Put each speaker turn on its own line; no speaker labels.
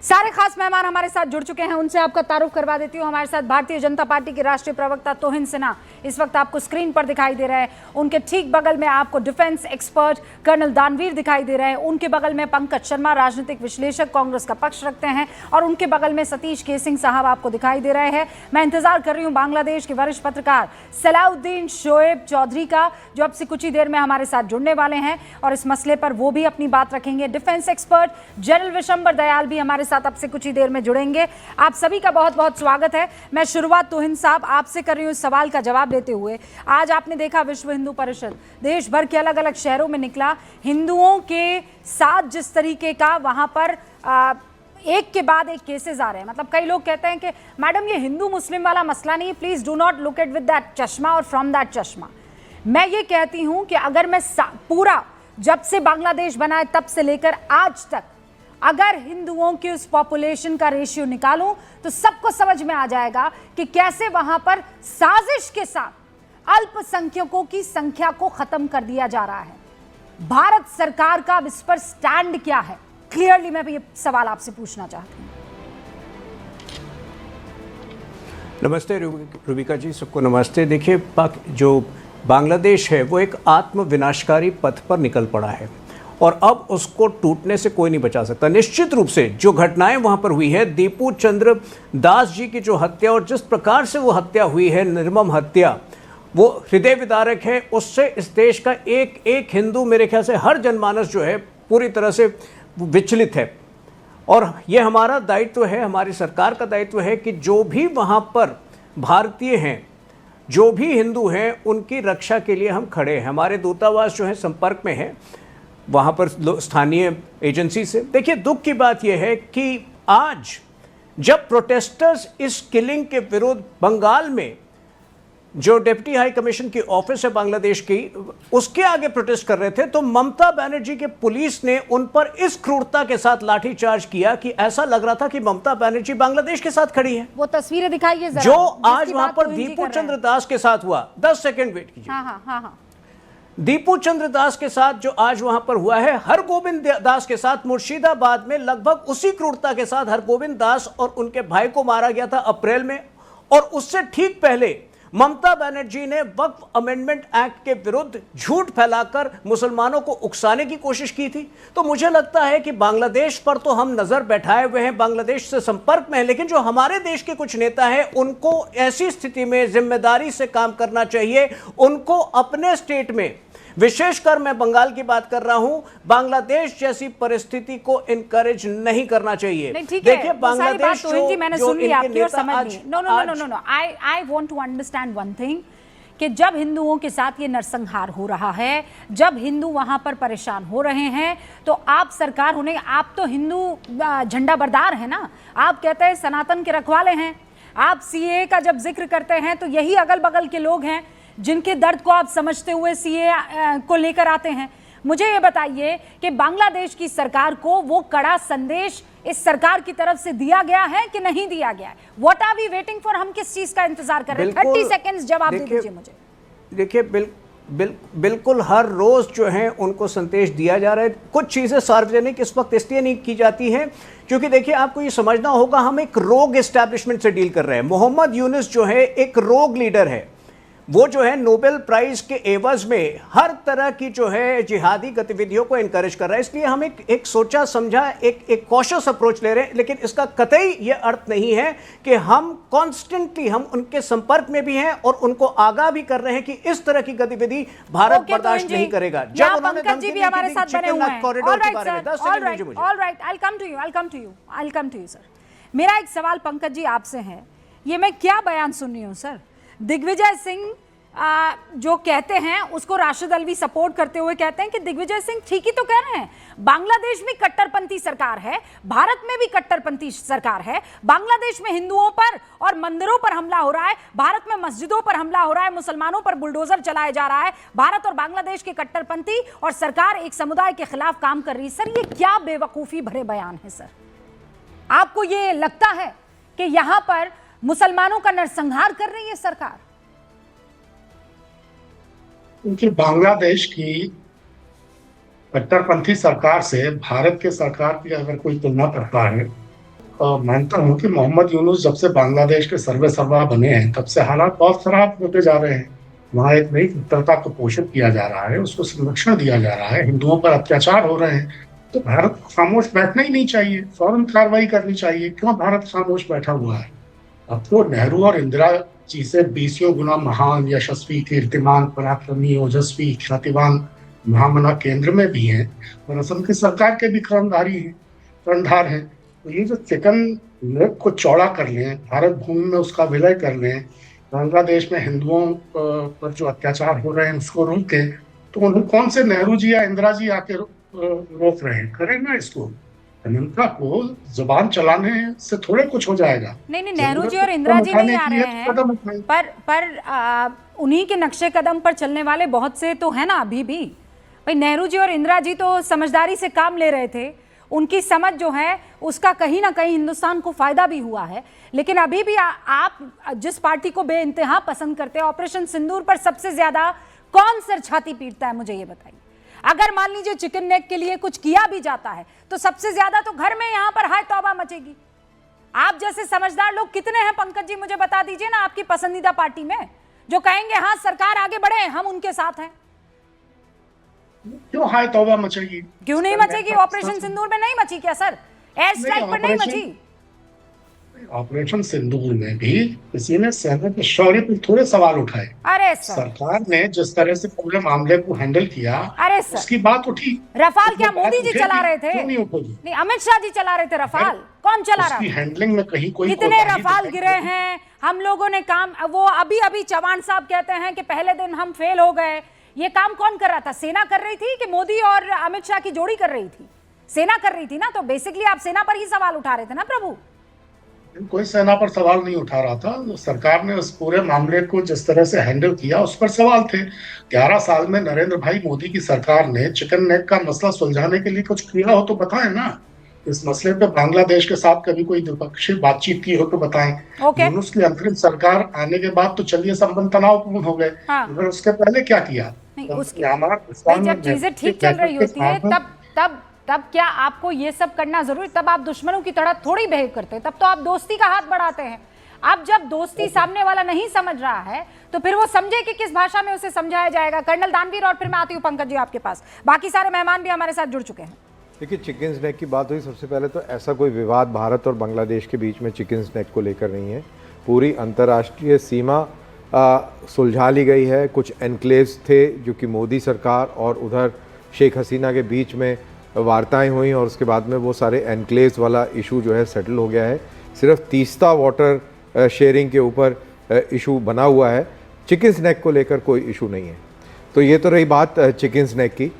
सारे खास मेहमान हमारे साथ जुड़ चुके हैं, उनसे आपका तारुफ करवा देती हूँ। हमारे साथ भारतीय जनता पार्टी के राष्ट्रीय प्रवक्ता तोहिन सिन्हा इस वक्त आपको स्क्रीन पर दिखाई दे रहे हैं। उनके ठीक बगल में आपको डिफेंस एक्सपर्ट कर्नल दानवीर दिखाई दे रहे हैं। उनके बगल में पंकज शर्मा, राजनीतिक विश्लेषक, कांग्रेस का पक्ष रखते हैं, और उनके बगल में सतीश के सिंह साहब आपको दिखाई दे रहे हैं। मैं इंतजार कर रही हूँ बांग्लादेश के वरिष्ठ पत्रकार सलाउद्दीन शोएब चौधरी का, जो अब से कुछ ही देर में हमारे साथ जुड़ने वाले हैं और इस मसले पर वो भी अपनी बात रखेंगे। Defence expert general Vishambar Dayal भी हमारे साथ अब से कुछ ही देर में जुड़ेंगे। आप सभी का बहुत बहुत स्वागत है। मैं शुरुआत तोहिन साहब आपसे कर रही हूँ इस सवाल का जवाब देते हुए। आज आपने देखा विश्व हिंदू परिषद देश भर के अलग अलग शहरों में निकला, हिंदुओं के साथ जिस तरीके का वहां पर एक के बाद एक केसेस आ रहे हैं, मतलब कई लोग कहते हैं कि मैडम ये हिंदू मुस्लिम वाला मसला नहीं, please do not look at with that चश्मा और फ्रॉम दैट चश्मा। मैं ये कहती हूं कि अगर मैं पूरा जब से बांग्लादेश बना है तब से लेकर आज तक अगर हिंदुओं की उस पॉपुलेशन का रेशियो निकालूं तो सबको समझ में आ जाएगा कि कैसे वहां पर साजिश के साथ अल्पसंख्यकों की संख्या को खत्म कर दिया जा रहा है। भारत सरकार का इस पर स्टैंड क्या है? क्लियरली मैं ये सवाल आपसे पूछना चाहती हूं।
नमस्ते रूबिका जी, सबको नमस्ते। देखिए, जो बांग्लादेश है वो एक आत्म विनाशकारी पथ पर निकल पड़ा है और अब उसको टूटने से कोई नहीं बचा सकता। निश्चित रूप से जो घटनाएं वहां पर हुई है, दीपू चंद्र दास जी की जो हत्या और जिस प्रकार से वो हत्या हुई है, निर्मम हत्या, वो हृदय विदारक है। उससे इस देश का एक एक हिंदू, मेरे ख्याल से हर जनमानस जो है पूरी तरह से विचलित है। और ये हमारा दायित्व है, हमारी सरकार का दायित्व है कि जो भी वहाँ पर भारतीय हैं, जो भी हिंदू हैं, उनकी रक्षा के लिए हम खड़े हैं। हमारे दूतावास जो है संपर्क में है वहाँ पर स्थानीय एजेंसी से। देखिए, दुख की बात यह है कि आज जब प्रोटेस्टर्स इस किलिंग के विरुद्ध बंगाल में जो डिप्टी हाई कमीशन की ऑफिस है बांग्लादेश की, उसके आगे प्रोटेस्ट कर रहे थे, तो ममता बनर्जी के पुलिस ने उन पर इस क्रूरता के साथ लाठीचार्ज किया कि ऐसा लग रहा था कि ममता बनर्जी बांग्लादेश के साथ खड़ी है।
वो तस्वीरें दिखाइए जरा,
जो आज वहां पर दीपू चंद्र दास के साथ हुआ। 10 सेकंड वेट कीजिए।
हाँ।
दीपू चंद्र दास के साथ जो आज वहां पर हुआ है, हरगोविंद दास के साथ मुर्शिदाबाद में लगभग उसी क्रूरता के साथ हरगोविंद दास और उनके भाई को मारा गया था अप्रैल में। और उससे ठीक पहले ममता बनर्जी ने वक्फ अमेंडमेंट एक्ट के विरुद्ध झूठ फैलाकर मुसलमानों को उकसाने की कोशिश की थी। तो मुझे लगता है कि बांग्लादेश पर तो हम नजर बैठाए हुए हैं, बांग्लादेश से संपर्क में है, लेकिन जो हमारे देश के कुछ नेता हैं उनको ऐसी स्थिति में जिम्मेदारी से काम करना चाहिए। उनको अपने स्टेट में, विशेषकर मैं बंगाल की बात कर रहा हूं, बांग्लादेश जैसी परिस्थिति को इनकरेज नहीं करना चाहिए।
देखिए, बांग्लादेश जी मैंने सुन ली आपकी और समझ ली। No, I want to understand one thing कि जब हिंदुओं के साथ ये नरसंहार हो रहा है, जब हिंदू वहां पर परेशान हो रहे हैं, तो आप सरकार होने, आप तो हिंदू झंडा बरदार है ना, आप कहते हैं सनातन के रखवाले हैं। आप सीए का जब जिक्र करते हैं तो यही अगल बगल के लोग हैं जिनके दर्द को आप समझते हुए सीए को लेकर आते हैं। मुझे ये बताइए कि बांग्लादेश की सरकार को वो कड़ा संदेश इस सरकार की तरफ से दिया गया है कि नहीं दिया गया है? What are we waiting for? हम किस चीज का इंतजार कर रहे हैं? 30 सेकंड्स जवाब दे दीजिए मुझे।
देखिए, बिल्कुल हर रोज जो है उनको संदेश दिया जा रहा है। कुछ चीजें सार्वजनिक इस वक्त इसलिए नहीं की जाती हैं क्योंकि देखिए, आपको ये समझना होगा, हम एक रोग एस्टैब्लिशमेंट से डील कर रहे हैं। मोहम्मद यूनुस जो है एक रोग लीडर है। वो जो है नोबेल प्राइज के एवज में हर तरह की जो है जिहादी गतिविधियों को एनकरेज कर रहा है। इसलिए हम एक सोचा समझा, एक कॉशियस अप्रोच ले रहे हैं। लेकिन इसका कतई ये अर्थ नहीं है कि हम कॉन्स्टेंटली हम उनके संपर्क में भी हैं और उनको आगाह भी कर रहे हैं कि इस तरह की गतिविधि भारत बर्दाश्त नहीं करेगा।
जब उन्होंने पंकज जी भी हमारे साथ बने हुए हैं, कॉरिडोर के बारे में 10 सेकंड दीजिए मुझे। Alright, I will come to you sir. मेरा एक सवाल पंकज जी आपसे है, ये मैं क्या बयान सुन रही हूं सर? दिग्विजय सिंह जो कहते हैं उसको राशिद अलवी सपोर्ट करते हुए कहते हैं कि दिग्विजय सिंह ठीक ही तो कह रहे हैं, बांग्लादेश में कट्टरपंथी सरकार है, भारत में भी कट्टरपंथी सरकार है। बांग्लादेश में हिंदुओं पर और मंदिरों पर हमला हो रहा है, भारत में मस्जिदों पर हमला हो रहा है, मुसलमानों पर बुलडोजर चलाया जा रहा है। भारत और बांग्लादेश के कट्टरपंथी और सरकार एक समुदाय के खिलाफ काम कर रही है। सर, ये क्या बेवकूफी भरे बयान है सर? आपको ये लगता है कि यहां पर मुसलमानों का नरसंहार कर रही है सरकार?
क्योंकि बांग्लादेश की कट्टरपंथी सरकार से भारत के सरकार की अगर कोई तुलना करता है मानता हूँ कि मोहम्मद यूनुस जब से बांग्लादेश के सर्वे सर्वा बने हैं तब से हालात बहुत खराब होते जा रहे हैं। वहाँ एक नई कट्टरता को पोषित किया जा रहा है, उसको संरक्षण दिया जा रहा है, हिंदुओं पर अत्याचार हो रहे हैं। तो भारत को खामोश बैठना ही नहीं चाहिए, फौरन कार्रवाई करनी चाहिए। क्यों भारत खामोश बैठा हुआ है? अब तो नेहरू और इंदिरा जी से 20 गुना महान, यशस्वी, कीर्तिमान, पराक्रमी, ओजस्वी, ख्यातिवान महामना केंद्र में भी हैं और असम की सरकार के भी कर्णधार हैं। तो ये जो चिकन नेक को चौड़ा कर लें, भारत भूमि में उसका विलय कर लें, बांग्लादेश में हिंदुओं पर जो अत्याचार हो रहे हैं उसको रोकें, तो उन्हें कौन से नेहरू जी या इंदिरा जी आके रोक रहे हैं? करें ना इसको। अमेरिका को जुबान चलाने से थोड़े कुछ हो जाएगा।
नहीं, नेहरू जी और इंदिरा जी नहीं आ रहे हैं, पर उन्हीं के नक्शे कदम पर चलने वाले बहुत से तो है ना अभी भी। भाई नेहरू जी और इंदिरा जी तो समझदारी से काम ले रहे थे, उनकी समझ जो है उसका कहीं ना कहीं हिंदुस्तान को फायदा भी हुआ है। लेकिन अभी भी आप जिस पार्टी को बेइंतहा पसंद करते हैं, ऑपरेशन सिंदूर पर सबसे ज्यादा कौन सर छाती पीटता है, मुझे ये बताइए। अगर मान लीजिए चिकन नेक के लिए कुछ किया भी जाता है तो सबसे ज्यादा तो घर में यहां पर हाय तौबा मचेगी। आप जैसे समझदार लोग कितने हैं पंकज जी, मुझे बता दीजिए ना, आपकी पसंदीदा पार्टी में, जो कहेंगे हाँ सरकार आगे बढ़े, हम उनके साथ हैं।
क्यों हाय तौबा मचेगी?
क्यों नहीं मचेगी? ऑपरेशन सिंदूर में नहीं मची क्या सर? एयर स्ट्राइक पर नहीं मची?
ऑपरेशन सिंदूर में भी किसी ने सेना के शौर्य पर थोड़े सवाल उठाए।
अरे सर,
सरकार ने जिस तरह से पूरे मामले को हैंडल किया,
अरे सर,
उसकी बात उठी।
रफाल क्या मोदी जी चला रहे थे?
नहीं,
अमित शाह जी चला रहे थे रफाल। कौन चला रहा?
हैंडलिंग में कहीं कोई
कितने रफाल गिरे हैं हम लोगों ने काम। वो अभी चौहान साहब कहते हैं कि पहले दिन हम फेल हो गए। ये काम कौन कर रहा था? सेना कर रही थी कि मोदी और अमित शाह की जोड़ी कर रही थी? सेना कर रही थी ना, तो बेसिकली आप सेना पर ही सवाल उठा रहे थे ना प्रभु।
कोई सेना पर सवाल नहीं उठा रहा था। सरकार ने उस पूरे मामले को जिस तरह से हैंडल किया उस पर सवाल थे। 11 साल में नरेंद्र भाई मोदी की सरकार ने चिकन नेक का मसला सुलझाने के लिए कुछ किया हो तो बताएं ना। इस मसले पे बांग्लादेश के साथ कभी कोई द्विपक्षीय बातचीत की हो तो बताएं। यूनुस की अंतरिम सरकार आने के बाद तो चलिए संबंध तनावपूर्ण हो गए, मगर उसके पहले क्या किया?
जब चीजें ठीक चल रही होती है तब क्या आपको ये सब करना जरूरी? तब आप दुश्मनों की तरह थोड़ी बिहेव करते, तब तो आप दोस्ती का हाथ बढ़ाते हैं। अब जब दोस्ती सामने वाला नहीं समझ रहा है तो फिर वो समझे कि किस भाषा में उसे समझाया जाएगा। कर्नल दानवीर, और फिर मैं आती हूँ पंकज जी आपके पास। बाकी सारे मेहमान भी हमारे साथ जुड़ चुके हैं।
देखिए, चिकन स्नैक की बात हुई। सबसे पहले तो ऐसा कोई विवाद भारत और बांग्लादेश के बीच में चिकन स्नैक को लेकर नहीं है। पूरी अंतर्राष्ट्रीय सीमा सुलझा ली गई है। कुछ एनक्लेव्स थे जो कि मोदी सरकार और उधर शेख हसीना के बीच में वार्ताएं हुई और उसके बाद में वो सारे एनक्लेव्स वाला इशू जो है सेटल हो गया है। सिर्फ तीस्ता वाटर शेयरिंग के ऊपर इशू बना हुआ है। चिकन स्नैक को लेकर कोई इशू नहीं है। तो ये तो रही बात चिकन स्नैक की।